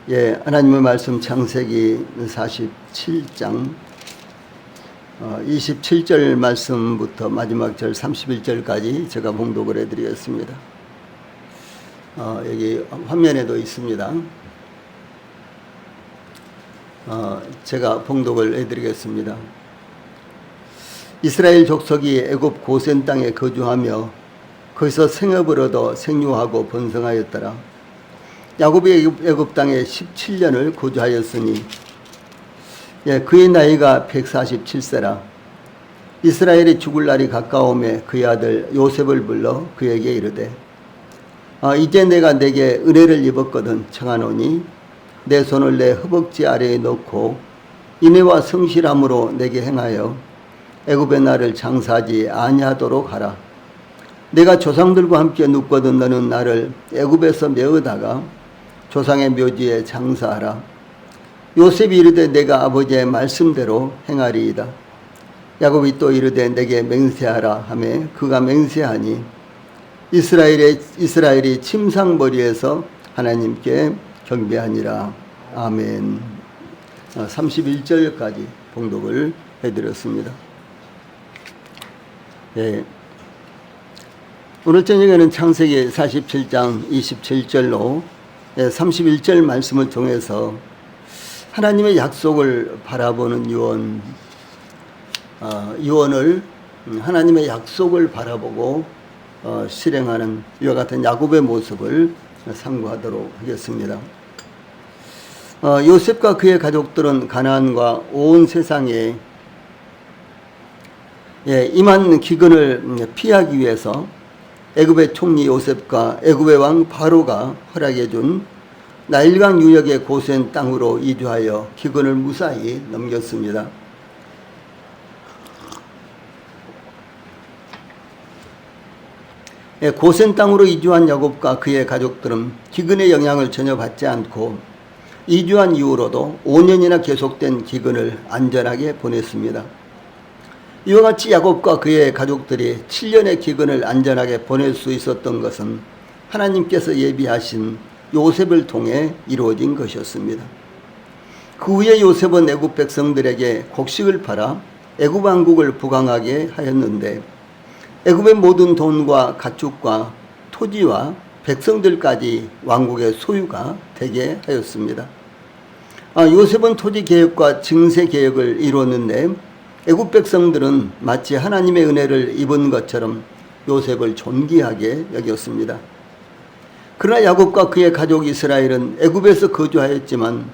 하나님의 말씀 창세기 47장 27절 말씀부터 마지막 절 31절까지 제가 봉독을 해드리겠습니다. 여기 화면에도 있습니다. 제가 봉독을 해드리겠습니다. 이스라엘 족속이 애굽 고센 땅에 거주하며 거기서 생업을 얻어 생육하고 번성하였더라. 야곱이 애굽 땅에 17년을 거주하였으니 그의 나이가 147세라. 이스라엘이 죽을 날이 가까움에 그의 아들 요셉을 불러 그에게 이르되 이제 내가 내게 은혜를 입었거든 청하노니 내 손을 내 허벅지 아래에 넣고 인애와 성실함으로 내게 행하여 애굽의 나를 장사하지 아니하도록 하라. 내가 조상들과 함께 눕거든 너는 나를 애굽에서 메어다가 조상의 묘지에 장사하라. 요셉이 이르되 내가 아버지의 말씀대로 행하리이다. 야곱이 또 이르되 내게 맹세하라 하매 그가 맹세하니 이스라엘이 침상머리에서 하나님께 경배하니라. 아멘. 31절까지 봉독을 해드렸습니다. 오늘 저녁에는 창세기 47장 27절로 31절 말씀을 통해서 하나님의 약속을 바라보는 유언을 하나님의 약속을 바라보고 실행하는 이와 같은 야곱의 모습을 상고하도록 하겠습니다. 요셉과 그의 가족들은 가나안과 온 세상에 임한 기근을 피하기 위해서 애굽의 총리 요셉과 애굽의 왕 바로가 허락해 준 나일강 유역의 고센 땅으로 이주하여 기근을 무사히 넘겼습니다. 고센 땅으로 이주한 야곱과 그의 가족들은 기근의 영향을 전혀 받지 않고 이주한 이후로도 5년이나 계속된 기근을 안전하게 보냈습니다. 이와 같이 야곱과 그의 가족들이 7년의 기근을 안전하게 보낼 수 있었던 것은 하나님께서 예비하신 요셉을 통해 이루어진 것이었습니다. 그 후에 요셉은 애굽 백성들에게 곡식을 팔아 애굽 왕국을 부강하게 하였는데 애굽의 모든 돈과 가축과 토지와 백성들까지 왕국의 소유가 되게 하였습니다. 요셉은 토지 개혁과 증세 개혁을 이루었는데 애굽 백성들은 마치 하나님의 은혜를 입은 것처럼 요셉을 존귀하게 여겼습니다. 그러나 야곱과 그의 가족 이스라엘은 애굽에서 거주하였지만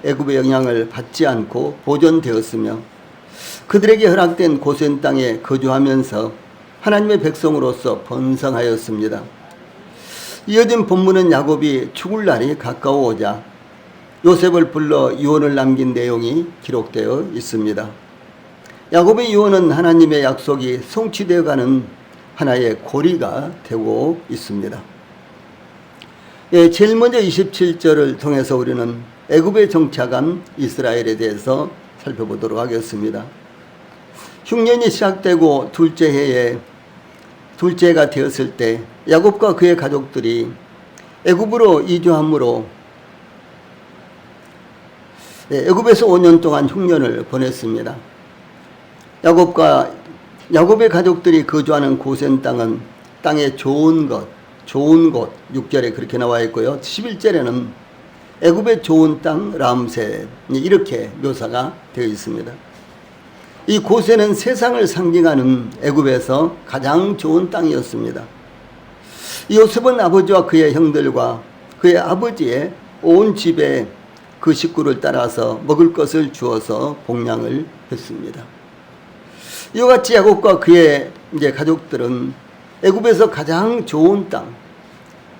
애굽의 영향을 받지 않고 보존되었으며 그들에게 허락된 고센 땅에 거주하면서 하나님의 백성으로서 번성하였습니다. 이어진 본문은 야곱이 죽을 날이 가까워오자 요셉을 불러 유언을 남긴 내용이 기록되어 있습니다. 야곱의 유언은 하나님의 약속이 성취되어가는 하나의 고리가 되고 있습니다. 제일 먼저 27절을 통해서 우리는 애굽에 정착한 이스라엘에 대해서 살펴보도록 하겠습니다. 흉년이 시작되고 둘째 해에 둘째 해가 되었을 때 야곱과 그의 가족들이 애굽으로 이주함으로 애굽에서 5년 동안 흉년을 보냈습니다. 야곱의 가족들이 거주하는 고센 땅은 땅의 좋은 곳 6절에 그렇게 나와 있고요. 11절에는 애굽의 좋은 땅 람셋 이렇게 묘사가 되어 있습니다. 이 고센은 세상을 상징하는 애굽에서 가장 좋은 땅이었습니다. 요셉은 아버지와 그의 형들과 그의 아버지의 온 집에 그 식구를 따라서 먹을 것을 주어서 복량을 했습니다. 이와 같이 야곱과 그의 가족들은 애굽에서 가장 좋은 땅,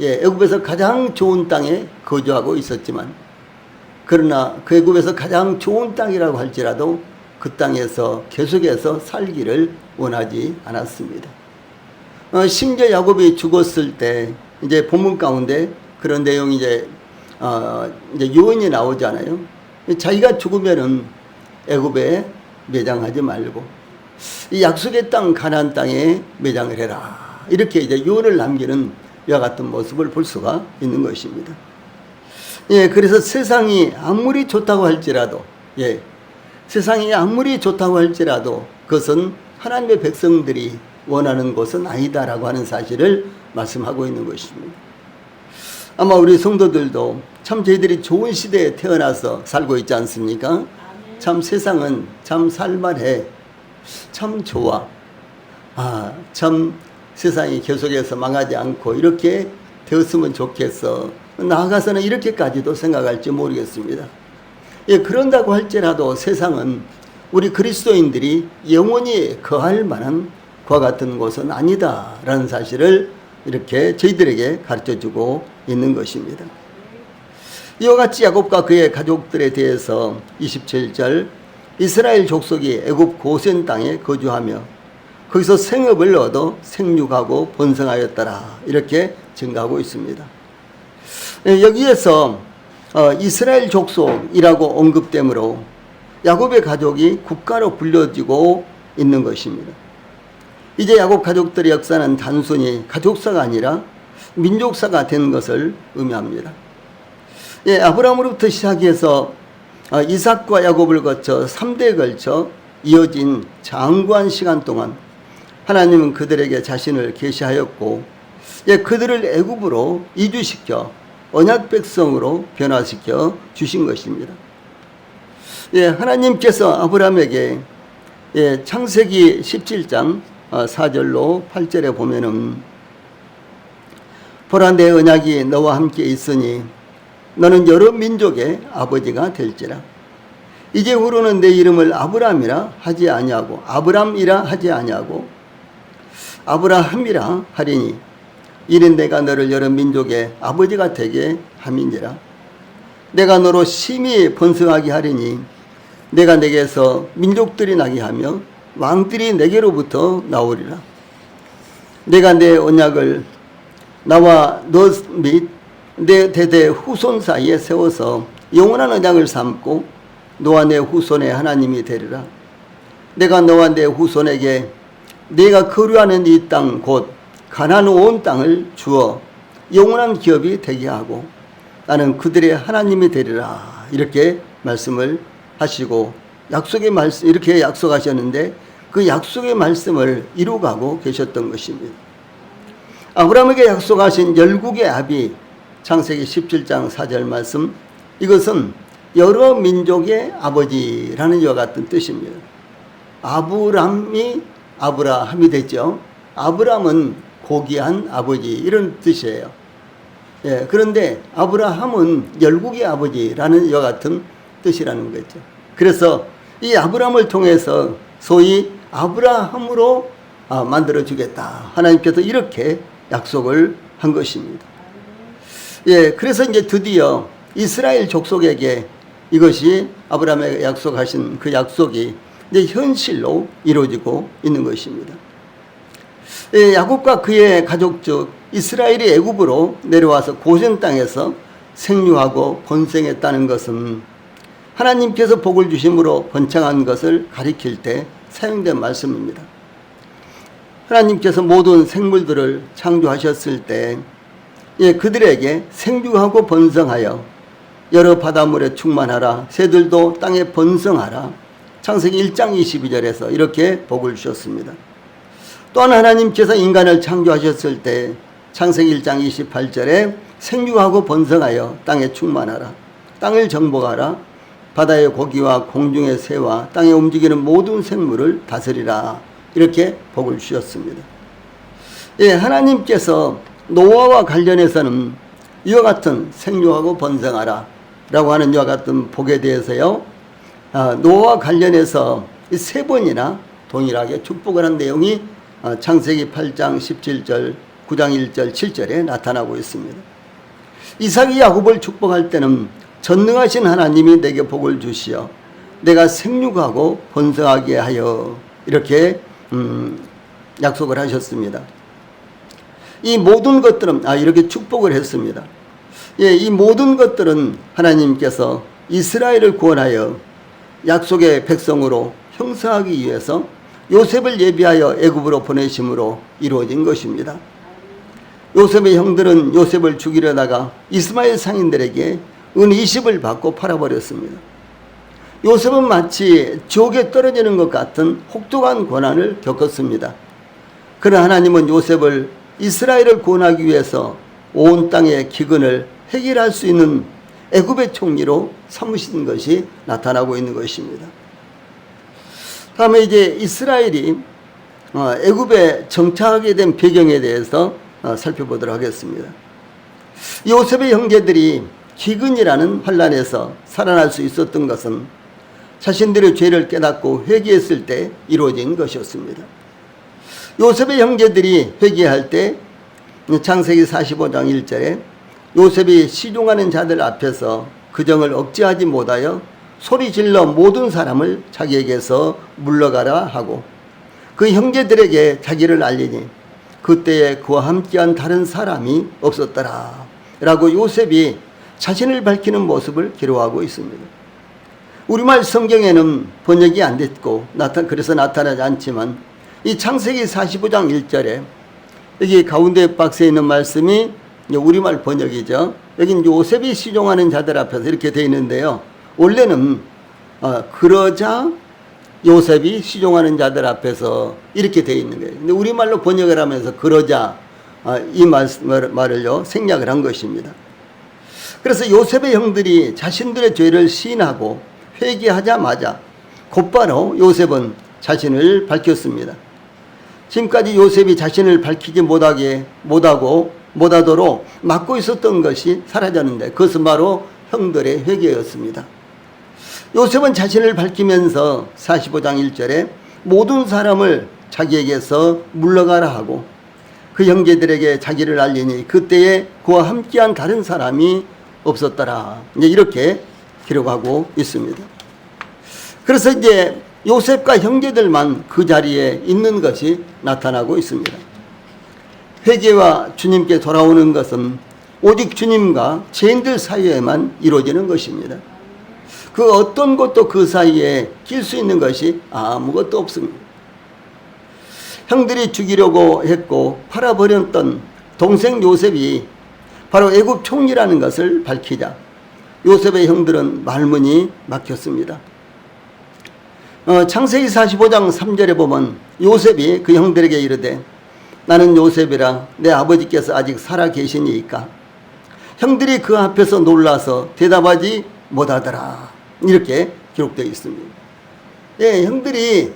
애굽에서 가장 좋은 땅에 거주하고 있었지만, 그러나 그 애굽에서 가장 좋은 땅이라고 할지라도 그 땅에서 계속해서 살기를 원하지 않았습니다. 심지어 야곱이 죽었을 때 본문 가운데 그런 내용이 이제 유언이 나오잖아요. 자기가 죽으면은 애굽에 매장하지 말고 이 약속의 땅 가나안 땅에 매장을 해라. 이렇게 유언을 남기는 이와 같은 모습을 볼 수가 있는 것입니다. 예, 그래서 세상이 아무리 좋다고 할지라도, 예, 세상이 아무리 좋다고 할지라도 그것은 하나님의 백성들이 원하는 것은 아니다라고 하는 사실을 말씀하고 있는 것입니다. 아마 우리 성도들도 참 저희들이 좋은 시대에 태어나서 살고 있지 않습니까? 참 세상은 참 살만해, 참 좋아, 참 세상이 계속해서 망하지 않고 이렇게 되었으면 좋겠어. 나아가서는 이렇게까지도 생각할지 모르겠습니다. 예, 그런다고 할지라도 세상은 우리 그리스도인들이 영원히 거할 만한 그와 같은 곳은 아니다라는 사실을 이렇게 저희들에게 가르쳐주고 있는 것입니다. 이와 같이 야곱과 그의 가족들에 대해서 27절 이스라엘 족속이 애굽 고센 땅에 거주하며 거기서 생업을 얻어 생육하고 번성하였더라 이렇게 증가하고 있습니다. 여기에서 이스라엘 족속이라고 언급되므로 야곱의 가족이 국가로 불려지고 있는 것입니다. 이제 야곱 가족들의 역사는 단순히 가족사가 아니라 민족사가 된 것을 의미합니다. 예, 아브라함으로부터 시작해서 이삭과 야곱을 거쳐 3대에 걸쳐 이어진 장구한 시간 동안 하나님은 그들에게 자신을 계시하였고, 예, 그들을 애굽으로 이주시켜 언약 백성으로 변화시켜 주신 것입니다. 예, 하나님께서 아브라함에게 창세기 17장 4절로 8절에 보면은 보라 내 언약이 너와 함께 있으니 너는 여러 민족의 아버지가 될지라. 이제 후로는 내 이름을 아브람이라 하지 아니하고 아브람이라 하지 아니하고 아브라함이라 하리니 이는 내가 너를 여러 민족의 아버지가 되게 함이니라. 내가 너로 심히 번성하게 하리니 내가 내게서 민족들이 나게 하며 왕들이 내게로부터 나오리라. 내가 내 언약을 나와 너 및 내 대대 후손 사이에 세워서 영원한 언약을 삼고 너와 내 후손의 하나님이 되리라. 내가 너와 내 후손에게 내가 거류하는 이 땅 곧 가나안 온 땅을 주어 영원한 기업이 되게 하고 나는 그들의 하나님이 되리라. 이렇게 말씀을 하시고 약속의 말씀 이렇게 약속하셨는데 그 약속의 말씀을 이루어가고 계셨던 것입니다. 아브라함에게 약속하신 열국의 아비 창세기 17장 4절 말씀, 이것은 여러 민족의 아버지라는 이와 같은 뜻입니다. 아브라함이 됐죠. 아브라함은 고귀한 아버지 이런 뜻이에요. 예, 그런데 아브라함은 열국의 아버지라는 이와 같은 뜻이라는 거죠. 그래서 이 아브라함을 통해서 소위 아브라함으로 만들어주겠다. 하나님께서 이렇게 약속을 한 것입니다. 예, 그래서 이제 드디어 이스라엘 족속에게 이것이 아브라함에게 약속하신 그 약속이 이제 현실로 이루어지고 있는 것입니다. 예, 야곱과 그의 가족 즉 이스라엘이 애굽으로 내려와서 고센 땅에서 생육하고 번성했다는 것은 하나님께서 복을 주심으로 번창한 것을 가리킬 때 사용된 말씀입니다. 하나님께서 모든 생물들을 창조하셨을 때 그들에게 생육하고 번성하여 여러 바닷물에 충만하라, 새들도 땅에 번성하라, 창세기 1장 22절에서 이렇게 복을 주셨습니다. 또한 하나님께서 인간을 창조하셨을 때 창세기 1장 28절에 생육하고 번성하여 땅에 충만하라, 땅을 정복하라, 바다의 고기와 공중의 새와 땅에 움직이는 모든 생물을 다스리라, 이렇게 복을 주셨습니다. 예, 하나님께서 노아와 관련해서는 이와 같은 생육하고 번성하라 라고 하는 이와 같은 복에 대해서요, 노아와 관련해서 3번이나 동일하게 축복을 한 내용이 창세기 8장 17절, 9장 1절, 7절에 나타나고 있습니다. 이삭이 야곱을 축복할 때는 전능하신 하나님이 내게 복을 주시어 내가 생육하고 번성하게 하여 이렇게 약속을 하셨습니다. 이 모든 것들은 이렇게 축복을 했습니다. 예, 이 모든 것들은 하나님께서 이스라엘을 구원하여 약속의 백성으로 형성하기 위해서 요셉을 예비하여 애굽으로 보내심으로 이루어진 것입니다. 요셉의 형들은 요셉을 죽이려다가 이스마엘 상인들에게 은 20을 받고 팔아버렸습니다. 요셉은 마치 지옥에 떨어지는 것 같은 혹독한 고난을 겪었습니다. 그러나 하나님은 요셉을 이스라엘을 구원하기 위해서 온 땅의 기근을 해결할 수 있는 애굽의 총리로 삼으신 것이 나타나고 있는 것입니다. 다음에 이제 이스라엘이 애굽에 정착하게 된 배경에 대해서 살펴보도록 하겠습니다. 요셉의 형제들이 기근이라는 환난에서 살아날 수 있었던 것은 자신들의 죄를 깨닫고 회개했을 때 이루어진 것이었습니다. 요셉의 형제들이 회개할 때 창세기 45장 1절에 요셉이 시종하는 자들 앞에서 그 정을 억제하지 못하여 소리질러 모든 사람을 자기에게서 물러가라 하고 그 형제들에게 자기를 알리니 그때에 그와 함께한 다른 사람이 없었더라 라고 요셉이 자신을 밝히는 모습을 기록하고 있습니다. 우리말 성경에는 번역이 안 됐고 그래서 나타나지 않지만 이 창세기 45장 1절에 여기 가운데 박스에 있는 말씀이 우리말 번역이죠. 여긴 요셉이 시종하는 자들 앞에서 이렇게 되어 있는데요. 원래는 그러자 요셉이 시종하는 자들 앞에서 이렇게 되어 있는 거예요. 근데 우리말로 번역을 하면서 그러자 이 말을요 생략을 한 것입니다. 그래서 요셉의 형들이 자신들의 죄를 시인하고 회개하자마자 곧바로 요셉은 자신을 밝혔습니다. 지금까지 요셉이 자신을 밝히지 못하도록 막고 있었던 것이 사라졌는데 그것은 바로 형들의 회개였습니다. 요셉은 자신을 밝히면서 45장 1절에 모든 사람을 자기에게서 물러가라 하고 그 형제들에게 자기를 알리니 그때에 그와 함께한 다른 사람이 없었더라. 이제 이렇게 기록하고 있습니다. 그래서 이제 요셉과 형제들만 그 자리에 있는 것이 나타나고 있습니다. 회개와 주님께 돌아오는 것은 오직 주님과 죄인들 사이에만 이루어지는 것입니다. 그 어떤 것도 그 사이에 낄 수 있는 것이 아무것도 없습니다. 형들이 죽이려고 했고 팔아버렸던 동생 요셉이 바로 애굽 총리라는 것을 밝히자 요셉의 형들은 말문이 막혔습니다. 창세기 45장 3절에 보면 요셉이 그 형들에게 이르되 나는 요셉이라 내 아버지께서 아직 살아 계시니이까 형들이 그 앞에서 놀라서 대답하지 못하더라. 이렇게 기록되어 있습니다. 예, 형들이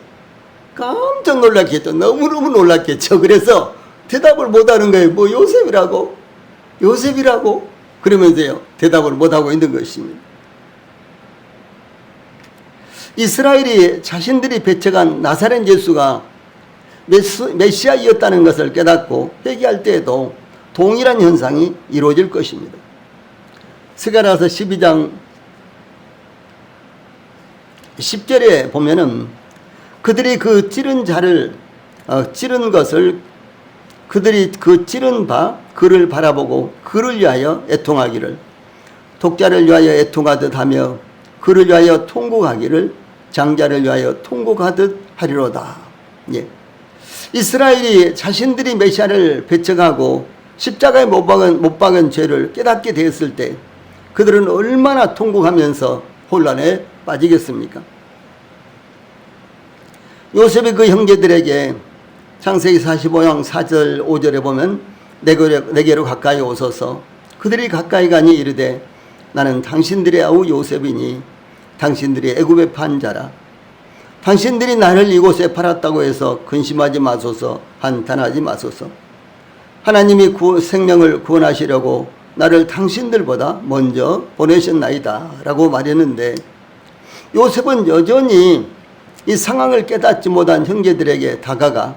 깜짝 놀랐겠죠. 너무너무 놀랐겠죠. 그래서 대답을 못하는 거예요. 뭐 요셉이라고 그러면서요 대답을 못하고 있는 것입니다. 이스라엘이 자신들이 배척한 나사렛 예수가 메시아이었다는 것을 깨닫고 회개할 때에도 동일한 현상이 이루어질 것입니다. 스가랴서 12장 10절에 보면은 그들이 그 찌른 것을 그들이 그 찌른 바 그를 바라보고 그를 위하여 애통하기를 독자를 위하여 애통하듯 하며 그를 위하여 통곡하기를 장자를 위하여 통곡하듯 하리로다. 예. 이스라엘이 자신들이 메시아를 배척하고 십자가에 못 박은 죄를 깨닫게 되었을 때 그들은 얼마나 통곡하면서 혼란에 빠지겠습니까? 요셉이 그 형제들에게 창세기 45장 4절 5절에 보면 내게로 가까이 오소서 그들이 가까이 가니 이르되 나는 당신들의 아우 요셉이니 당신들이 애굽에 판 자라 당신들이 나를 이곳에 팔았다고 해서 근심하지 마소서 한탄하지 마소서 하나님이 생명을 구원하시려고 나를 당신들보다 먼저 보내셨나이다 라고 말했는데 요셉은 여전히 이 상황을 깨닫지 못한 형제들에게 다가가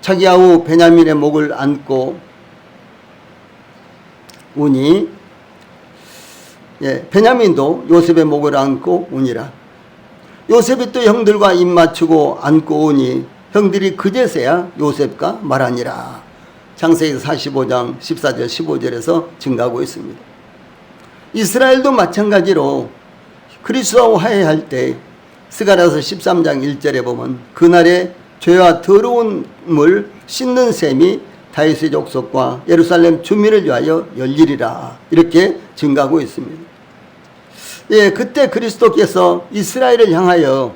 자기 아우 베냐민의 목을 안고 우니 베냐민도 요셉의 목을 안고 우니라. 요셉이 또 형들과 입 맞추고 안고 우니 형들이 그제서야 요셉과 말하니라. 창세기 45장 14절 15절에서 증가하고 있습니다. 이스라엘도 마찬가지로 그리스도와 화해할 때 스가랴서 13장 1절에 보면 그날에 죄와 더러움을 씻는 셈이 다윗의 족속과 예루살렘 주민을 위하여 열리리라 이렇게 증가하고 있습니다. 예, 그때 그리스도께서 이스라엘을 향하여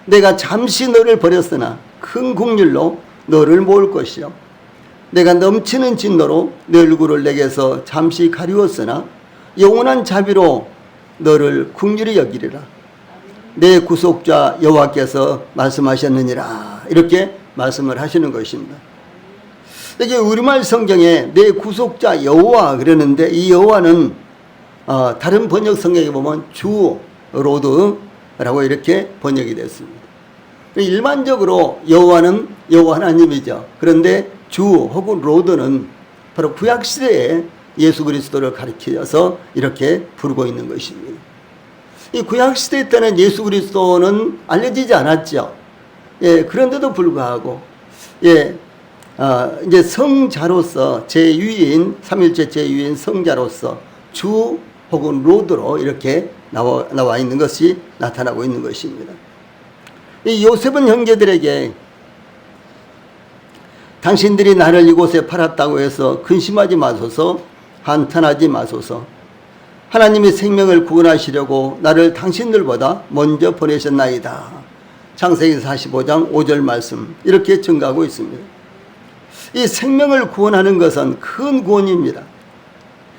내가 잠시 너를 버렸으나 큰 국률로 너를 모을 것이요 내가 넘치는 진노로 내 얼굴을 내게서 잠시 가리웠으나 영원한 자비로 너를 긍휼히 여기리라. 내 구속자 여호와께서 말씀하셨느니라. 이렇게 말씀을 하시는 것입니다. 이게 우리말 성경에 내 구속자 여호와 그러는데 이 여호와는 다른 번역 성경에 보면 주 로드라고 이렇게 번역이 됐습니다. 일반적으로 여호와는 여호와 하나님이죠. 그런데 주 혹은 로드는 바로 구약시대에 예수 그리스도를 가리켜서 이렇게 부르고 있는 것입니다. 이 구약시대 때는 예수 그리스도는 알려지지 않았죠. 예, 그런데도 불구하고, 예, 이제 성자로서 제2인, 삼일째 제2인 성자로서 주 혹은 로드로 이렇게 나와 있는 것이 나타나고 있는 것입니다. 이 요셉은 형제들에게 당신들이 나를 이곳에 팔았다고 해서 근심하지 마소서, 한탄하지 마소서. 하나님이 생명을 구원하시려고 나를 당신들보다 먼저 보내셨나이다. 창세기 45장 5절 말씀 이렇게 증가하고 있습니다. 이 생명을 구원하는 것은 큰 구원입니다.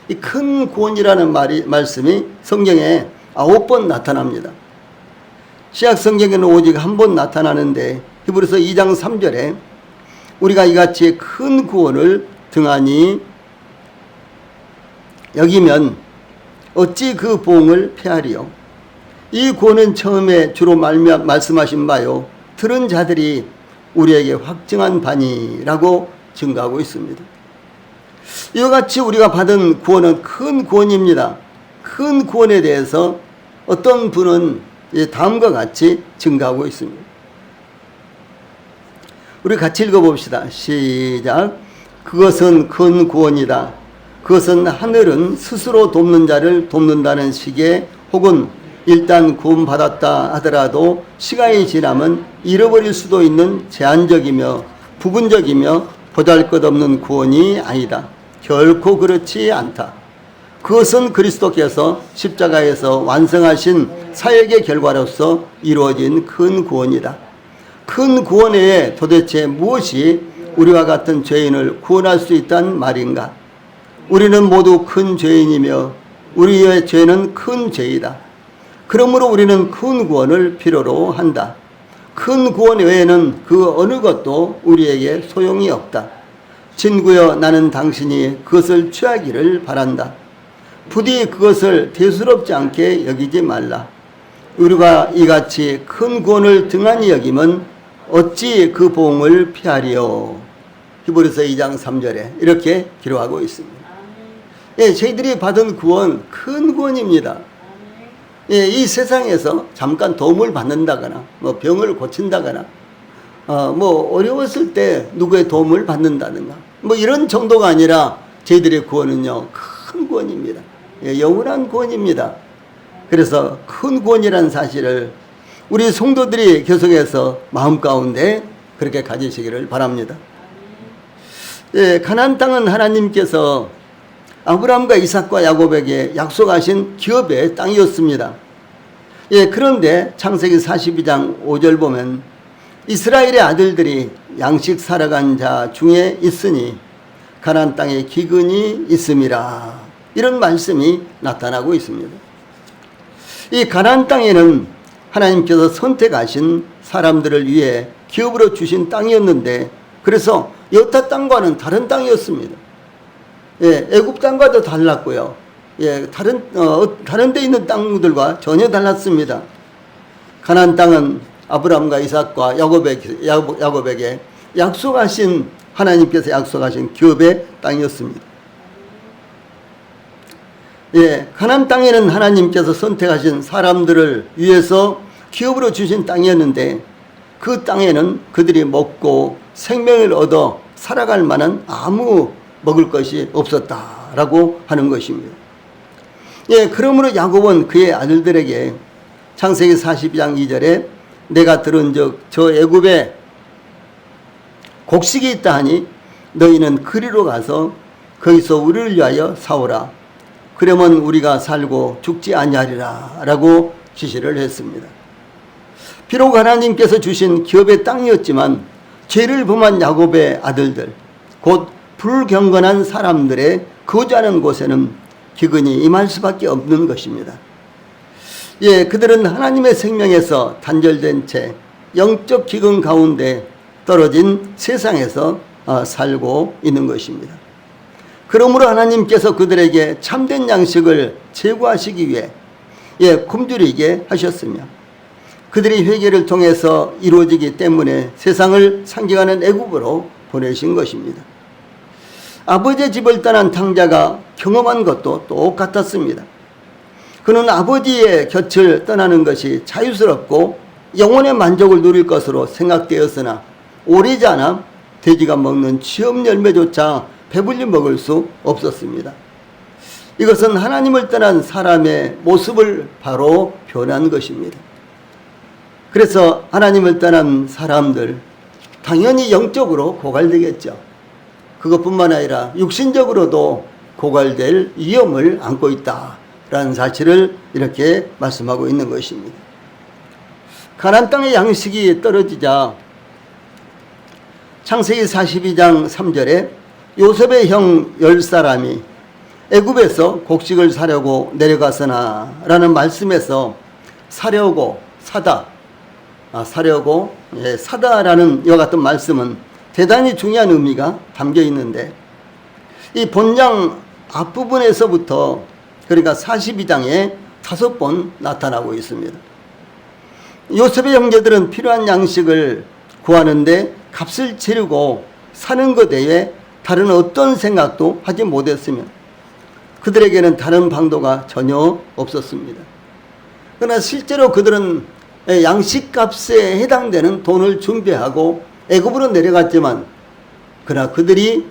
이 큰 구원이라는 말씀이 성경에 9번 나타납니다. 신약 성경에는 오직 한 번 나타나는데 히브리서 2장 3절에 우리가 이같이 큰 구원을 등한히 여기면 어찌 그 보응을 패하리요. 이 구원은 처음에 주로 말씀하신 바요 들은 자들이 우리에게 확증한 바니라고 증가하고 있습니다. 이와 같이 우리가 받은 구원은 큰 구원입니다. 큰 구원에 대해서 어떤 분은 다음과 같이 증가하고 있습니다. 우리 같이 읽어봅시다. 시작. 그것은 큰 구원이다. 그것은 하늘은 스스로 돕는 자를 돕는다는 식의 혹은 일단 구원받았다 하더라도 시간이 지나면 잃어버릴 수도 있는 제한적이며 부분적이며 보잘것없는 구원이 아니다. 결코 그렇지 않다. 그것은 그리스도께서 십자가에서 완성하신 사역의 결과로서 이루어진 큰 구원이다. 큰 구원 외에 도대체 무엇이 우리와 같은 죄인을 구원할 수 있단 말인가? 우리는 모두 큰 죄인이며 우리의 죄는 큰 죄이다. 그러므로 우리는 큰 구원을 필요로 한다. 큰 구원 외에는 그 어느 것도 우리에게 소용이 없다. 친구여, 나는 당신이 그것을 취하기를 바란다. 부디 그것을 대수롭지 않게 여기지 말라. 우리가 이같이 큰 구원을 등한히 여기면 어찌 그 보응을 피하리요. 히브리서 2장 3절에 이렇게 기록하고 있습니다. 예, 저희들이 받은 구원 큰 구원입니다. 예, 이 세상에서 잠깐 도움을 받는다거나 뭐 병을 고친다거나 뭐 어려웠을 때 누구의 도움을 받는다든가 뭐 이런 정도가 아니라 저희들의 구원은요 큰 구원입니다. 예, 영원한 구원입니다. 그래서 큰 구원이라는 사실을 우리 성도들이 계속해서 마음 가운데 그렇게 가지시기를 바랍니다. 예, 가나안 땅은 하나님께서 아브라함과 이삭과 야곱에게 약속하신 기업의 땅이었습니다. 예, 그런데 창세기 42장 5절 보면 이스라엘의 아들들이 양식 살아간 자 중에 있으니 가나안 땅에 기근이 있음이라. 이런 말씀이 나타나고 있습니다. 이 가나안 땅에는 하나님께서 선택하신 사람들을 위해 기업으로 주신 땅이었는데 그래서 여타 땅과는 다른 땅이었습니다. 예, 애굽 땅과도 달랐고요. 예, 다른 데 있는 땅들과 전혀 달랐습니다. 가나안 땅은 아브라함과 이삭과 야곱에게 약속하신 하나님께서 약속하신 기업의 땅이었습니다. 예, 가나안 땅에는 하나님께서 선택하신 사람들을 위해서 기업으로 주신 땅이었는데 그 땅에는 그들이 먹고 생명을 얻어 살아갈 만한 아무 먹을 것이 없었다라고 하는 것입니다. 예, 그러므로 야곱은 그의 아들들에게 창세기 42장 2절에 내가 들은 적 저 애굽에 곡식이 있다 하니 너희는 그리로 가서 거기서 우리를 위하여 사오라. 그러면 우리가 살고 죽지 아니하리라 라고 지시를 했습니다. 비록 하나님께서 주신 기업의 땅이었지만 죄를 범한 야곱의 아들들, 곧 불경건한 사람들의 거주하는 곳에는 기근이 임할 수밖에 없는 것입니다. 예, 그들은 하나님의 생명에서 단절된 채 영적 기근 가운데 떨어진 세상에서 살고 있는 것입니다. 그러므로 하나님께서 그들에게 참된 양식을 제공하시기 위해 굶주리게 하셨으며, 그들의 회개를 통해서 이루어지기 때문에 세상을 상징하는 애굽으로 보내신 것입니다. 아버지의 집을 떠난 탕자가 경험한 것도 똑같았습니다. 그는 아버지의 곁을 떠나는 것이 자유스럽고 영혼의 만족을 누릴 것으로 생각되었으나 오래지 않아 돼지가 먹는 취업 열매조차 배불리 먹을 수 없었습니다. 이것은 하나님을 떠난 사람의 모습을 바로 표현한 것입니다. 그래서 하나님을 떠난 사람들, 당연히 영적으로 고갈되겠죠. 그것뿐만 아니라 육신적으로도 고갈될 위험을 안고 있다라는 사실을 이렇게 말씀하고 있는 것입니다. 가나안 땅의 양식이 떨어지자 창세기 42장 3절에 요셉의 형 10사람이 애굽에서 곡식을 사려고 내려갔으나 라는 말씀에서 사려고, 사다라는 이와 같은 말씀은 대단히 중요한 의미가 담겨 있는데, 이 본장 앞부분에서부터, 그러니까 42장에 5번 나타나고 있습니다. 요셉의 형제들은 필요한 양식을 구하는데 값을 치르고 사는 것 외에 다른 어떤 생각도 하지 못했으며 그들에게는 다른 방도가 전혀 없었습니다. 그러나 실제로 그들은 양식값에 해당되는 돈을 준비하고 애굽으로 내려갔지만, 그러나 그들이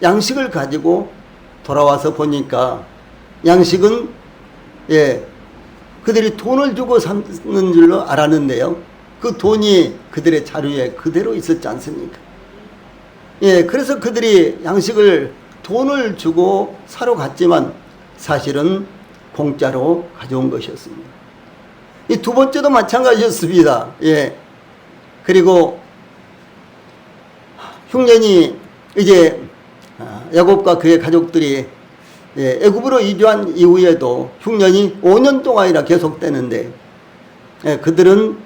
양식을 가지고 돌아와서 보니까 양식은 그들이 돈을 주고 샀는 줄로 알았는데요, 그 돈이 그들의 자루에 그대로 있었지 않습니까? 그래서 그들이 양식을 돈을 주고 사러 갔지만 사실은 공짜로 가져온 것이었습니다. 이 두 번째도 마찬가지였습니다. 그리고 흉년이 이제 야곱과 그의 가족들이 애굽으로 이주한 이후에도 흉년이 5년 동안이나 계속되는데 그들은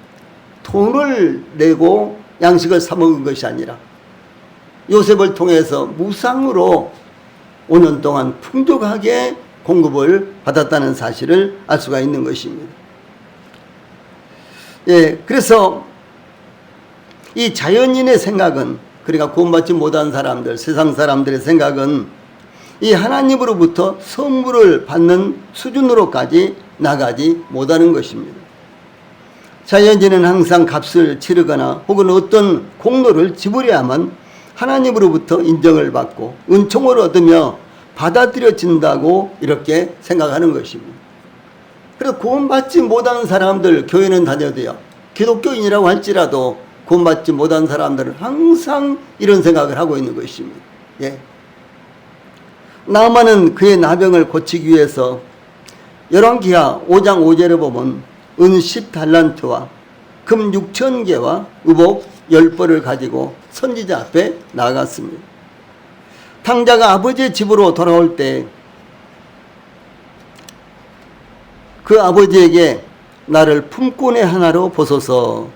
돈을 내고 양식을 사 먹은 것이 아니라 요셉을 통해서 무상으로 5년 동안 풍족하게 공급을 받았다는 사실을 알 수가 있는 것입니다. 그래서 이 자연인의 생각은, 그러니까 구원받지 못한 사람들, 세상 사람들의 생각은 이 하나님으로부터 선물을 받는 수준으로까지 나가지 못하는 것입니다. 자연인은 항상 값을 치르거나 혹은 어떤 공로를 지불해야만 하나님으로부터 인정을 받고 은총을 얻으며 받아들여진다고 이렇게 생각하는 것입니다. 그래서 구원받지 못한 사람들, 교회는 다녀도요, 기독교인이라고 할지라도 구원받지 못한 사람들은 항상 이런 생각을 하고 있는 것입니다. 나아만은 그의 나병을 고치기 위해서 열왕기하 5장 5절에 보면 은 10달란트와 금 6,000개와 의복 10벌을 가지고 선지자 앞에 나아갔습니다. 탕자가 아버지의 집으로 돌아올 때 그 아버지에게 나를 품꾼의 하나로 보소서,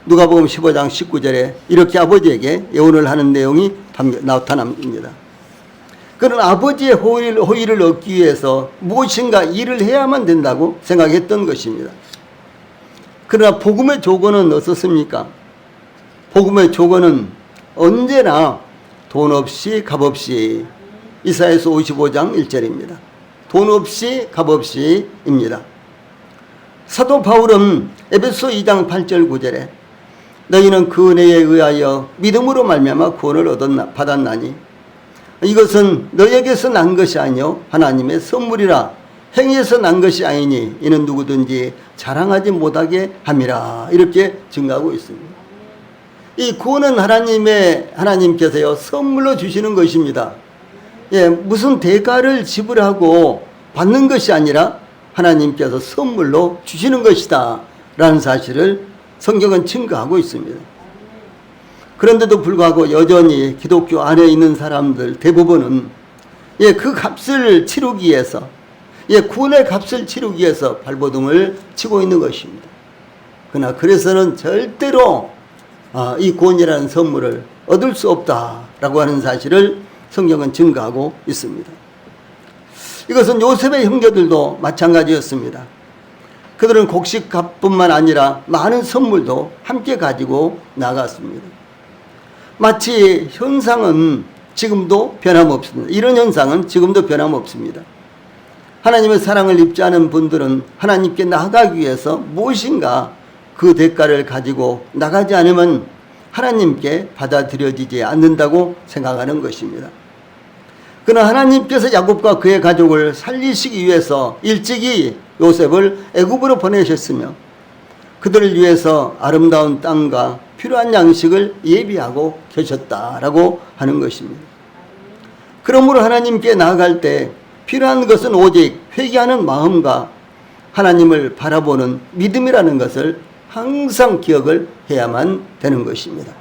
누가복음 15장 19절에 이렇게 아버지에게 예언을 하는 내용이 나타납니다. 그는 아버지의 호의를 얻기 위해서 무엇인가 일을 해야만 된다고 생각했던 것입니다. 그러나 복음의 조건은 어떻습니까? 복음의 조건은 언제나 돈 없이 값 없이, 이사야서 55장 1절입니다. 돈 없이 값 없이입니다. 사도 바울은 에베소 2장 8절 9절에 너희는 그 은혜에 의하여 믿음으로 말미암아 구원을 받았나니 이것은 너희에게서 난 것이 아니요 하나님의 선물이라, 행위에서 난 것이 아니니 이는 누구든지 자랑하지 못하게 함이라, 이렇게 증가하고 있습니다. 이 구원은 하나님께서요 선물로 주시는 것입니다. 무슨 대가를 지불하고 받는 것이 아니라 하나님께서 선물로 주시는 것이다 라는 사실을 성경은 증거하고 있습니다. 그런데도 불구하고 여전히 기독교 안에 있는 사람들 대부분은 그 값을 치르기 위해서, 구원의 값을 치르기 위해서 발버둥을 치고 있는 것입니다. 그러나 그래서는 절대로 이 구원이라는 선물을 얻을 수 없다라고 하는 사실을 성경은 증거하고 있습니다. 이것은 요셉의 형제들도 마찬가지였습니다. 그들은 곡식값뿐만 아니라 많은 선물도 함께 가지고 나갔습니다. 마치 현상은 지금도 변함없습니다. 이런 현상은 지금도 변함없습니다. 하나님의 사랑을 입지 않은 분들은 하나님께 나아가기 위해서 무엇인가 그 대가를 가지고 나가지 않으면 하나님께 받아들여지지 않는다고 생각하는 것입니다. 그러나 하나님께서 야곱과 그의 가족을 살리시기 위해서 일찍이 요셉을 애굽으로 보내셨으며 그들을 위해서 아름다운 땅과 필요한 양식을 예비하고 계셨다라고 하는 것입니다. 그러므로 하나님께 나아갈 때 필요한 것은 오직 회개하는 마음과 하나님을 바라보는 믿음이라는 것을 항상 기억을 해야만 되는 것입니다.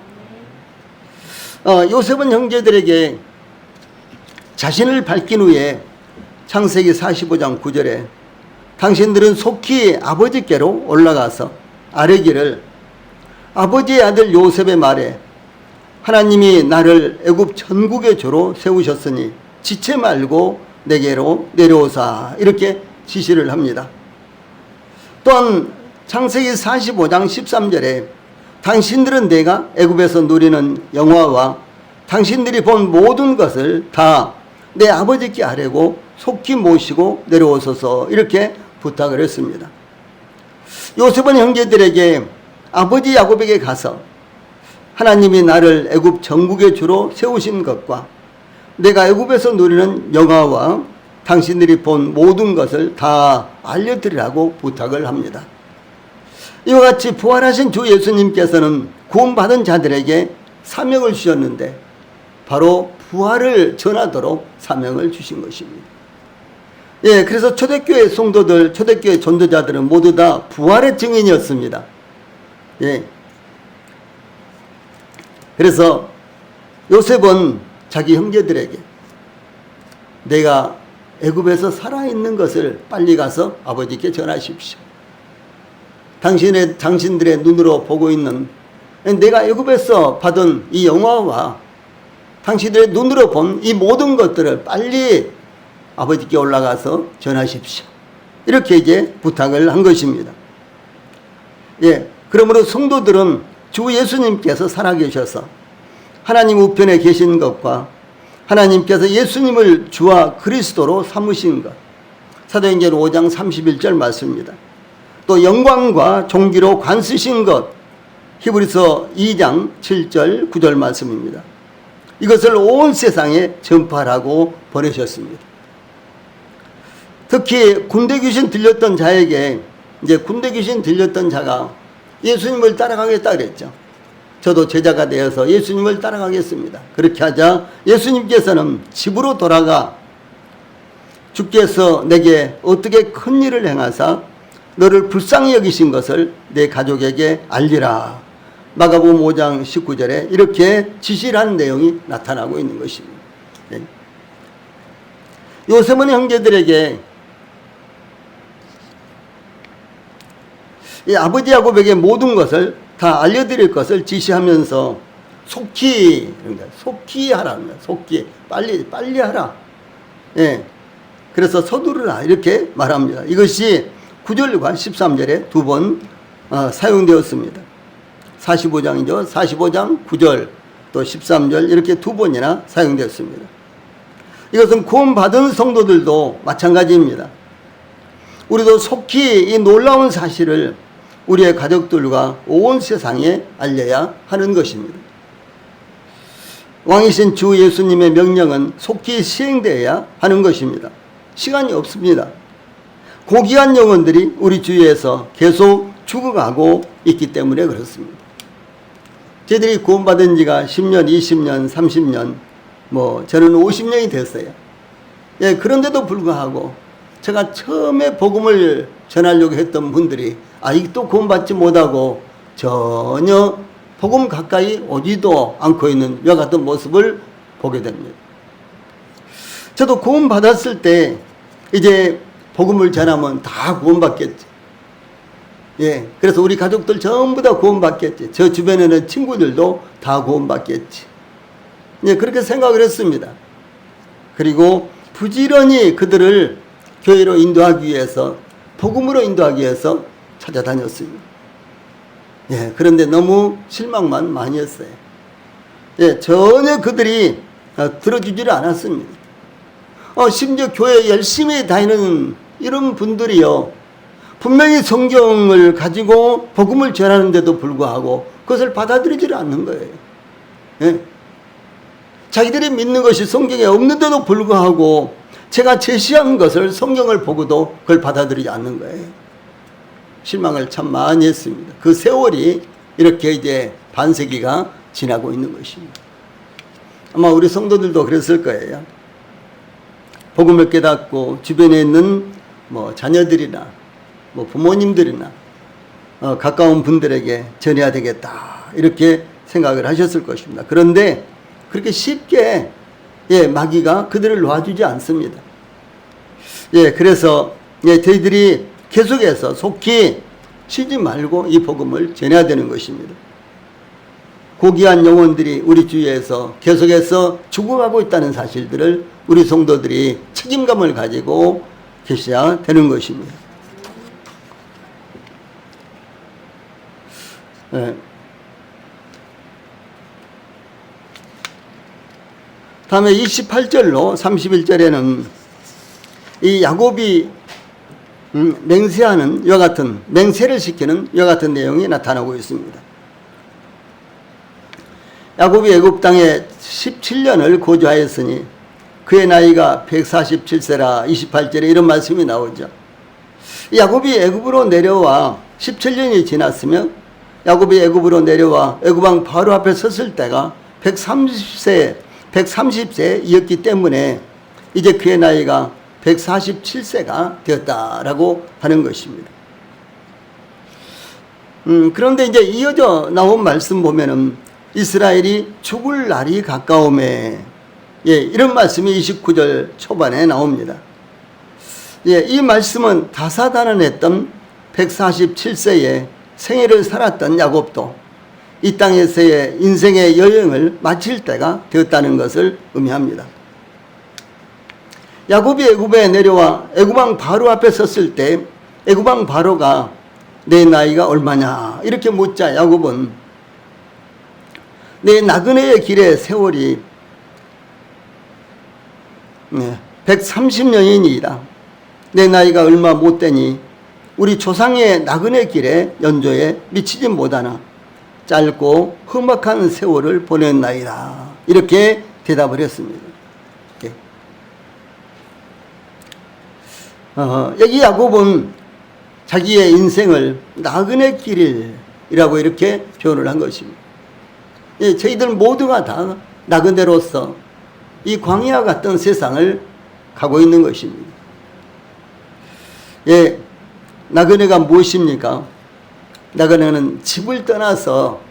요셉은 형제들에게 자신을 밝힌 후에 창세기 45장 9절에 당신들은 속히 아버지께로 올라가서 아뢰기를 아버지의 아들 요셉의 말에 하나님이 나를 애굽 전국의 조로 세우셨으니 지체 말고 내게로 내려오사 이렇게 지시를 합니다. 또한 창세기 45장 13절에 당신들은 내가 애굽에서 누리는 영화와 당신들이 본 모든 것을 다 내 아버지께 아뢰고 속히 모시고 내려오소서 이렇게 부탁을 했습니다. 요셉은 형제들에게 아버지 야곱에게 가서 하나님이 나를 애굽 전국의 주로 세우신 것과 내가 애굽에서 누리는 영화와 당신들이 본 모든 것을 다 알려드리라고 부탁을 합니다. 이와 같이 부활하신 주 예수님께서는 구원받은 자들에게 사명을 주셨는데 바로 부활을 전하도록 사명을 주신 것입니다. 그래서 초대교회 성도들, 초대교회 전도자들은 모두 다 부활의 증인이었습니다. 그래서 요셉은 자기 형제들에게 내가 애굽에서 살아있는 것을 빨리 가서 아버지께 전하십시오. 당신들의 눈으로 보고 있는 내가 애굽에서 받은 이 영화와 당신들의 눈으로 본 이 모든 것들을 빨리 아버지께 올라가서 전하십시오. 이렇게 이제 부탁을 한 것입니다. 그러므로 성도들은 주 예수님께서 살아계셔서 하나님 우편에 계신 것과 하나님께서 예수님을 주와 그리스도로 삼으신 것, 사도행전 5장 31절 말씀입니다. 또 영광과 존귀로 관쓰신 것, 히브리서 2장 7절 9절 말씀입니다. 이것을 온 세상에 전파하라고 보내셨습니다. 특히 군대 귀신 들렸던 자에게 이제 군대 귀신 들렸던 자가 예수님을 따라가겠다 그랬죠. 저도 제자가 되어서 예수님을 따라가겠습니다. 그렇게 하자 예수님께서는 집으로 돌아가 주께서 내게 어떻게 큰 일을 행하사 너를 불쌍히 여기신 것을 내 가족에게 알리라. 마가복음 5장 19절에 이렇게 지시를 한 내용이 나타나고 있는 것입니다. 요셉은 형제들에게 이 아버지 야곱에게 모든 것을 다 알려드릴 것을 지시하면서 속히 하라. 속히 빨리 하라. 그래서 서두르라 이렇게 말합니다. 이것이 9절과 13절에 두 번 사용되었습니다. 45장이죠. 45장 9절 또 13절 이렇게 두 번이나 사용되었습니다. 이것은 구원받은 성도들도 마찬가지입니다. 우리도 속히 이 놀라운 사실을 우리의 가족들과 온 세상에 알려야 하는 것입니다. 왕이신 주 예수님의 명령은 속히 시행되어야 하는 것입니다. 시간이 없습니다. 고귀한 영혼들이 우리 주위에서 계속 죽어가고 있기 때문에 그렇습니다. 저희들이 구원받은 지가 10년, 20년, 30년, 저는 50년이 됐어요. 그런데도 불구하고 제가 처음에 복음을 전하려고 했던 분들이 아직도 구원받지 못하고 전혀 복음 가까이 오지도 않고 있는 이와 같은 모습을 보게 됩니다. 저도 구원 받았을 때 이제 복음을 전하면 다 구원받겠지. 예, 그래서 우리 가족들 전부 다 구원받겠지. 저 주변에는 친구들도 다 구원받겠지. 예, 그렇게 생각을 했습니다. 그리고 부지런히 그들을 교회로 인도하기 위해서, 복음으로 인도하기 위해서 찾아다녔습니다. 예, 그런데 너무 실망만 많이 했어요. 예, 전혀 그들이 들어주지를 않았습니다. 심지어 교회 열심히 다니는 이런 분들이요, 분명히 성경을 가지고 복음을 전하는데도 불구하고 그것을 받아들이지를 않는 거예요. 예? 자기들이 믿는 것이 성경에 없는데도 불구하고 제가 제시한 것을 성경을 보고도 그걸 받아들이지 않는 거예요. 실망을 참 많이 했습니다. 그 세월이 이렇게 이제 반세기가 지나고 있는 것입니다. 아마 우리 성도들도 그랬을 거예요. 복음을 깨닫고 주변에 있는 자녀들이나 부모님들이나 가까운 분들에게 전해야 되겠다, 이렇게 생각을 하셨을 것입니다. 그런데 그렇게 쉽게 마귀가 그들을 놔주지 않습니다. 그래서 저희들이 계속해서 속히 쉬지 말고 이 복음을 전해야 되는 것입니다. 고귀한 영혼들이 우리 주위에서 계속해서 죽어가고 있다는 사실들을 우리 성도들이 책임감을 가지고 계셔야 되는 것입니다. 다음에 28절로 31절에는 이 야곱이 맹세하는 이와 같은, 맹세를 시키는 이와 같은 내용이 나타나고 있습니다. 야곱이 애굽 땅에 17년을 거주하였으니 그의 나이가 147세라. 28절에 이런 말씀이 나오죠. 야곱이 애굽으로 내려와 17년이 지났으며 야곱이 애굽으로 내려와 애굽왕 바로 앞에 섰을 때가 130세이었기 때문에 이제 그의 나이가 147세가 되었다라고 하는 것입니다. 그런데 이제 이어져 나온 말씀 보면은 이스라엘이 죽을 날이 가까움에, 이런 말씀이 29절 초반에 나옵니다. 이 말씀은 다사다난했던 147세에 생애를 살았던 야곱도 이 땅에서의 인생의 여행을 마칠 때가 되었다는 것을 의미합니다. 야곱이 애굽에 내려와 애굽왕 바로 앞에 섰을 때 애굽왕 바로가 내 나이가 얼마냐 이렇게 묻자 야곱은 내 나그네의 길의 세월이 130년이니이다. 내 나이가 얼마 못 되니 우리 조상의 나그네 길의 연조에 미치지 못하나 짧고 험악한 세월을 보낸 나이다. 이렇게 대답을 했습니다. 여기 야곱은 자기의 인생을 나그네 길이라고 이렇게 표현을 한 것입니다. 저희들 모두가 다 나그네로서 이 광야 같은 세상을 가고 있는 것입니다. 나그네가 무엇입니까? 나그네는 집을 떠나서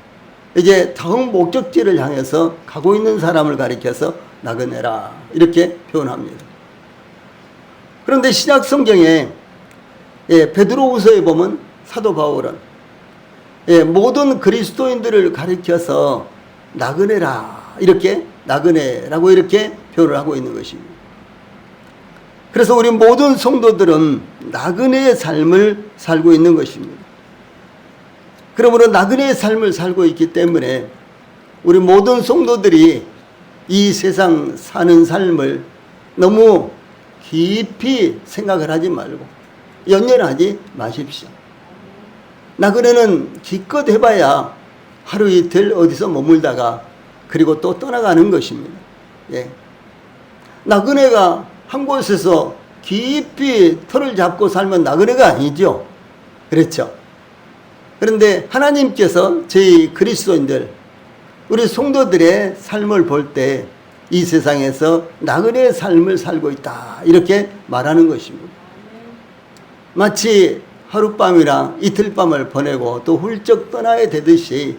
이제 다음 목적지를 향해서 가고 있는 사람을 가리켜서 나그네라 이렇게 표현합니다. 그런데 신약 성경에 베드로후서에 보면 사도 바울은 모든 그리스도인들을 가리켜서 나그네라 이렇게 나그네라고 이렇게 표현을 하고 있는 것입니다. 그래서 우리 모든 성도들은 나그네의 삶을 살고 있는 것입니다. 그러므로 나그네의 삶을 살고 있기 때문에 우리 모든 성도들이 이 세상 사는 삶을 너무 깊이 생각을 하지 말고 연연하지 마십시오. 나그네는 기껏 해봐야 하루 이틀 어디서 머물다가 그리고 또 떠나가는 것입니다. 나그네가 한 곳에서 깊이 털을 잡고 살면 나그네가 아니죠. 그렇죠. 그런데 하나님께서 저희 그리스도인들, 우리 성도들의 삶을 볼 때 이 세상에서 나그네의 삶을 살고 있다 이렇게 말하는 것입니다. 마치 하룻밤이나 이틀밤을 보내고 또 훌쩍 떠나야 되듯이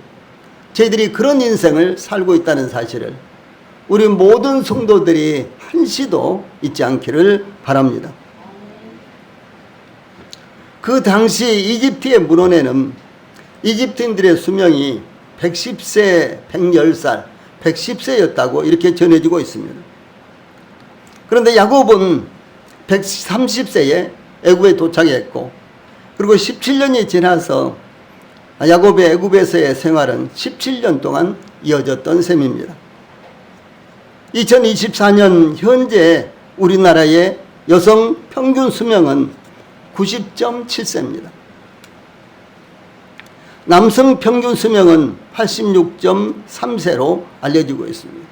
저희들이 그런 인생을 살고 있다는 사실을 우리 모든 성도들이 한시도 잊지 않기를 바랍니다. 그 당시 이집트의 문헌에는 이집트인들의 수명이 110세, 110살, 110세였다고 이렇게 전해지고 있습니다. 그런데 야곱은 130세에 애굽에 도착했고 그리고 17년이 지나서 야곱의 애굽에서의 생활은 17년 동안 이어졌던 셈입니다. 2024년 현재 우리나라의 여성 평균 수명은 90.7세입니다. 남성 평균 수명은 86.3세로 알려지고 있습니다.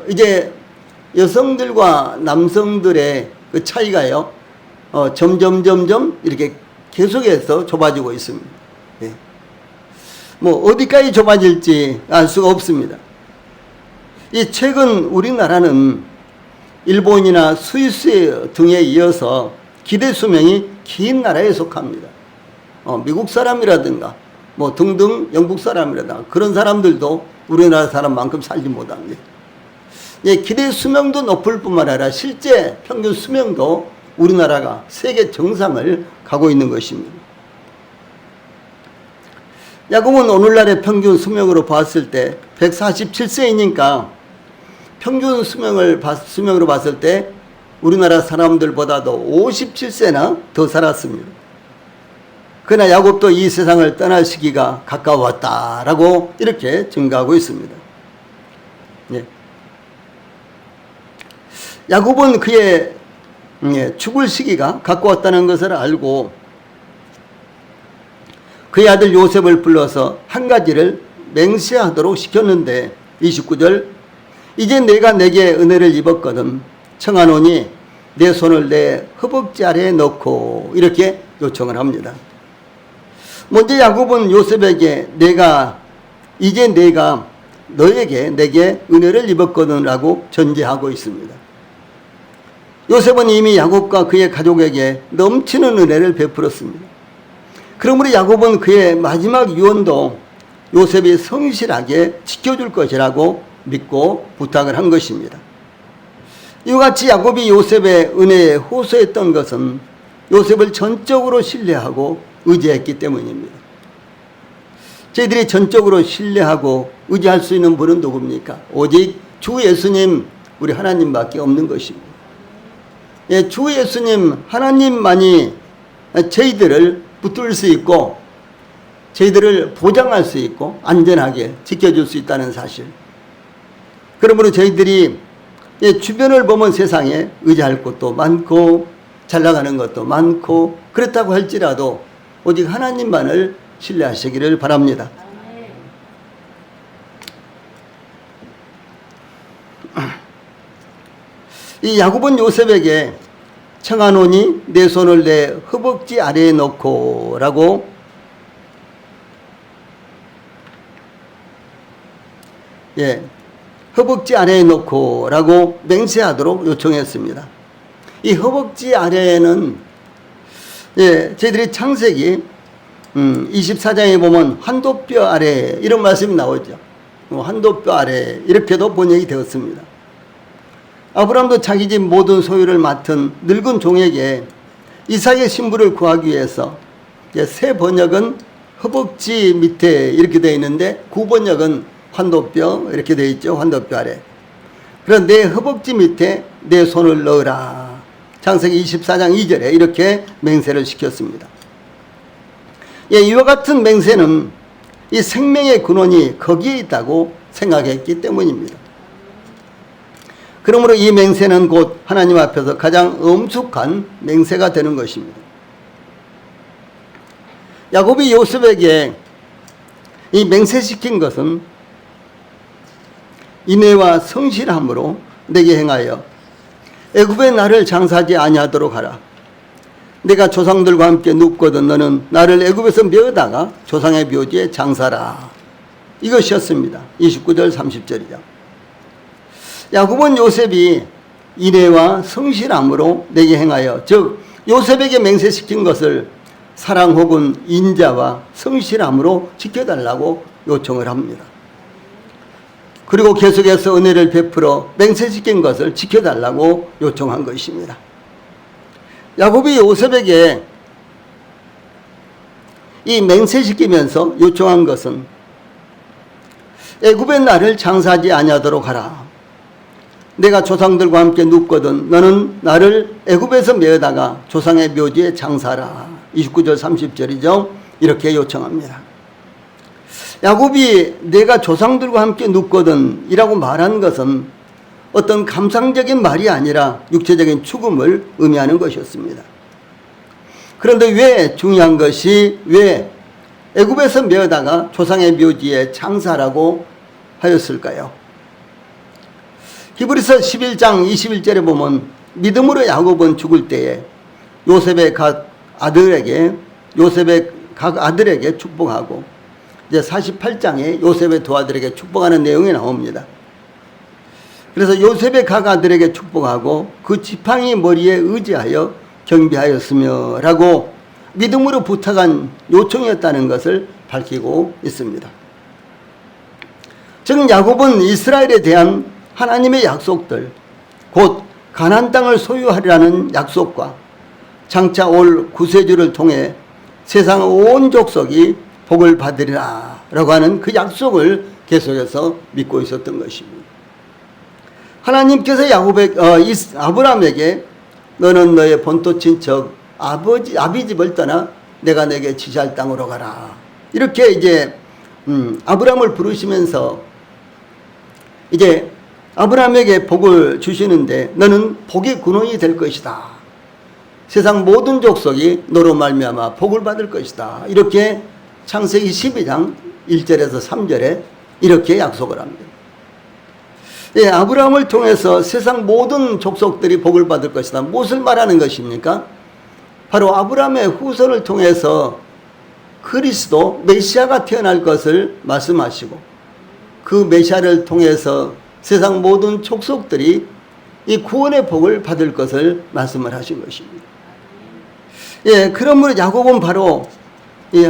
이제 여성들과 남성들의 그 차이가요, 점점 이렇게 계속해서 좁아지고 있습니다. 예. 뭐 어디까지 좁아질지 알 수가 없습니다. 이 최근 우리나라는 일본이나 스위스 등에 이어서 기대 수명이 긴 나라에 속합니다. 미국 사람이라든가 뭐 등등 영국 사람이라든가 그런 사람들도 우리나라 사람만큼 살지 못합니다. 예, 기대 수명도 높을 뿐만 아니라 실제 평균 수명도 우리나라가 세계 정상을 가고 있는 것입니다. 야곱은 오늘날의 평균 수명으로 봤을 때 147세이니까 평균 수명으로 봤을 때 우리나라 사람들보다도 57세나 더 살았습니다. 그러나 야곱도 이 세상을 떠날 시기가 가까웠다라고 이렇게 증가하고 있습니다. 예. 야곱은 그의 죽을 시기가 가까웠다는 것을 알고 그의 아들 요셉을 불러서 한 가지를 맹세하도록 시켰는데 29절 이제 내가 내게 은혜를 입었거든 청하노니 내 손을 내 허벅지 아래에 넣고 이렇게 요청을 합니다. 먼저 야곱은 요셉에게 이제 내가 너에게 내게 은혜를 입었거든 라고 전제하고 있습니다. 요셉은 이미 야곱과 그의 가족에게 넘치는 은혜를 베풀었습니다. 그러므로 야곱은 그의 마지막 유언도 요셉이 성실하게 지켜줄 것이라고 믿고 부탁을 한 것입니다. 이와 같이 야곱이 요셉의 은혜에 호소했던 것은 요셉을 전적으로 신뢰하고 의지했기 때문입니다. 저희들이 전적으로 신뢰하고 의지할 수 있는 분은 누굽니까? 오직 주 예수님 우리 하나님밖에 없는 것입니다. 예, 주 예수님 하나님만이 저희들을 붙들 수 있고 저희들을 보장할 수 있고 안전하게 지켜줄 수 있다는 사실. 그러므로 저희들이 주변을 보면 세상에 의지할 것도 많고 잘 나가는 것도 많고 그렇다고 할지라도 오직 하나님만을 신뢰하시기를 바랍니다. 이 야곱은 요셉에게 청하노니 내 손을 내 허벅지 아래에 넣고 라고 허벅지 아래에 놓고 라고 맹세하도록 요청했습니다. 이 허벅지 아래에는 저희들이 창세기 24장에 보면 한도뼈 아래 이런 말씀이 나오죠. 한도뼈 아래 이렇게도 번역이 되었습니다. 아브라함도 자기 집 모든 소유를 맡은 늙은 종에게 이삭의 신부를 구하기 위해서 새 번역은 허벅지 밑에 이렇게 되어 있는데 구번역은 환도뼈 이렇게 되어 있죠. 환도뼈 아래. 그럼 내 허벅지 밑에 내 손을 넣으라. 창세기 24장 2절에 이렇게 맹세를 시켰습니다. 이와 같은 맹세는 이 생명의 근원이 거기에 있다고 생각했기 때문입니다. 그러므로 이 맹세는 곧 하나님 앞에서 가장 엄숙한 맹세가 되는 것입니다. 야곱이 요셉에게 이 맹세시킨 것은 인애와 성실함으로 내게 행하여 애굽의 나를 장사하지 아니하도록 하라. 내가 조상들과 함께 눕거든 너는 나를 애굽에서 메어다가 조상의 묘지에 장사라. 이것이었습니다. 29절 30절이죠. 야곱은 요셉이 인애와 성실함으로 내게 행하여 즉 요셉에게 맹세시킨 것을 사랑 혹은 인자와 성실함으로 지켜달라고 요청을 합니다. 그리고 계속해서 은혜를 베풀어 맹세시킨 것을 지켜달라고 요청한 것입니다. 야곱이 요셉에게 이 맹세시키면서 요청한 것은 애굽의 나를 장사하지 아니하도록 하라. 내가 조상들과 함께 눕거든 너는 나를 애굽에서 메어다가 조상의 묘지에 장사하라. 29절 30절이죠. 이렇게 요청합니다. 야곱이 내가 조상들과 함께 눕거든 이라고 말한 것은 어떤 감상적인 말이 아니라 육체적인 죽음을 의미하는 것이었습니다. 그런데 왜 중요한 것이 왜 애굽에서 메어다가 조상의 묘지에 장사라고 하였을까요? 히브리서 11장 21절에 보면 믿음으로 야곱은 죽을 때에 요셉의 각 아들에게 축복하고 이제 48장에 요셉의 두 아들에게 축복하는 내용이 나옵니다. 그래서 요셉의 각 아들에게 축복하고 그 지팡이 머리에 의지하여 경배하였으며 라고 믿음으로 부탁한 요청이었다는 것을 밝히고 있습니다. 즉 야곱은 이스라엘에 대한 하나님의 약속들, 곧 가나안 땅을 소유하리라는 약속과 장차 올 구세주를 통해 세상 온 족속이 복을 받으리라 라고 하는 그 약속을 계속해서 믿고 있었던 것입니다. 하나님께서 아브라함에게 너는 너의 본토 친척 아비 집을 떠나 내가 내게 지시할 땅으로 가라. 이렇게 이제 아브라함을 부르시면서 이제 아브라함에게 복을 주시는데 너는 복의 근원이 될 것이다. 세상 모든 족속이 너로 말미암아 복을 받을 것이다. 이렇게 창세기 12장 1절에서 3절에 이렇게 약속을 합니다. 예, 아브라함을 통해서 세상 모든 족속들이 복을 받을 것이다. 무엇을 말하는 것입니까? 바로 아브라함의 후손을 통해서 그리스도 메시아가 태어날 것을 말씀하시고 그 메시아를 통해서 세상 모든 족속들이 이 구원의 복을 받을 것을 말씀을 하신 것입니다. 예, 그러므로 야곱은 바로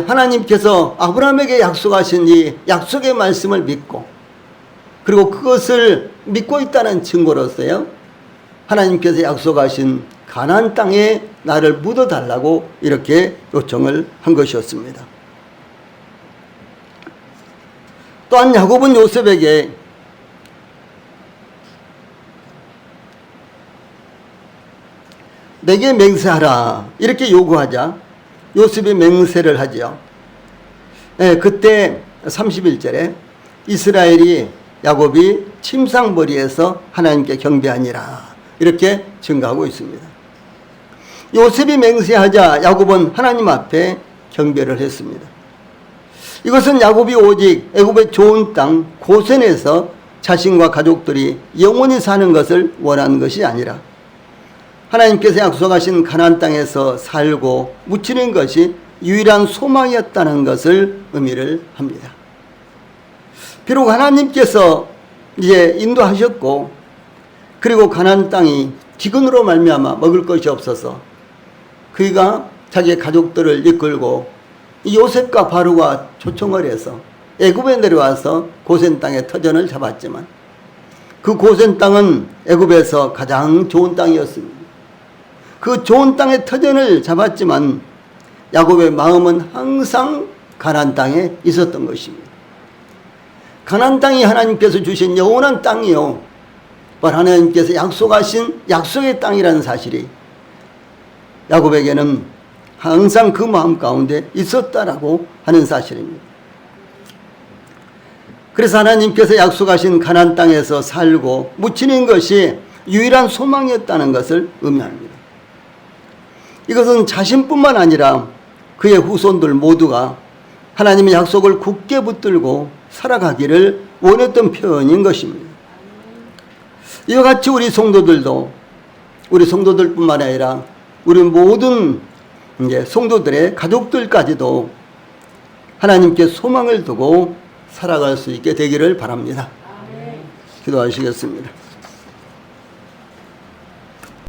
하나님께서 아브라함에게 약속하신 이 약속의 말씀을 믿고 그리고 그것을 믿고 있다는 증거로서요 하나님께서 약속하신 가나안 땅에 나를 묻어달라고 이렇게 요청을 한 것이었습니다. 또한 야곱은 요셉에게 내게 맹세하라 이렇게 요구하자 요셉이 맹세를 하지요. 네, 그때 31절에 이스라엘이 야곱이 침상머리에서 하나님께 경배하니라 이렇게 증가하고 있습니다. 요셉이 맹세하자 야곱은 하나님 앞에 경배를 했습니다. 이것은 야곱이 오직 애굽의 좋은 땅 고센에서 자신과 가족들이 영원히 사는 것을 원하는 것이 아니라 하나님께서 약속하신 가나안 땅에서 살고 묻히는 것이 유일한 소망이었다는 것을 의미를 합니다. 비록 하나님께서 이제 인도하셨고 그리고 가나안 땅이 기근으로 말미암아 먹을 것이 없어서 그가 자기의 가족들을 이끌고 요셉과 바로가 초청을 해서 애굽에 내려와서 고센 땅의 터전을 잡았지만 그 고센 땅은 애굽에서 가장 좋은 땅이었습니다. 그 좋은 땅의 터전을 잡았지만 야곱의 마음은 항상 가나안 땅에 있었던 것입니다. 가나안 땅이 하나님께서 주신 영원한 땅이요 바로 하나님께서 약속하신 약속의 땅이라는 사실이 야곱에게는 항상 그 마음 가운데 있었다라고 하는 사실입니다. 그래서 하나님께서 약속하신 가나안 땅에서 살고 묻히는 것이 유일한 소망이었다는 것을 의미합니다. 이것은 자신뿐만 아니라 그의 후손들 모두가 하나님의 약속을 굳게 붙들고 살아가기를 원했던 표현인 것입니다. 이와 같이 우리 성도들뿐만 아니라 우리 모든 성도들의 가족들까지도 하나님께 소망을 두고 살아갈 수 있게 되기를 바랍니다. 기도하시겠습니다.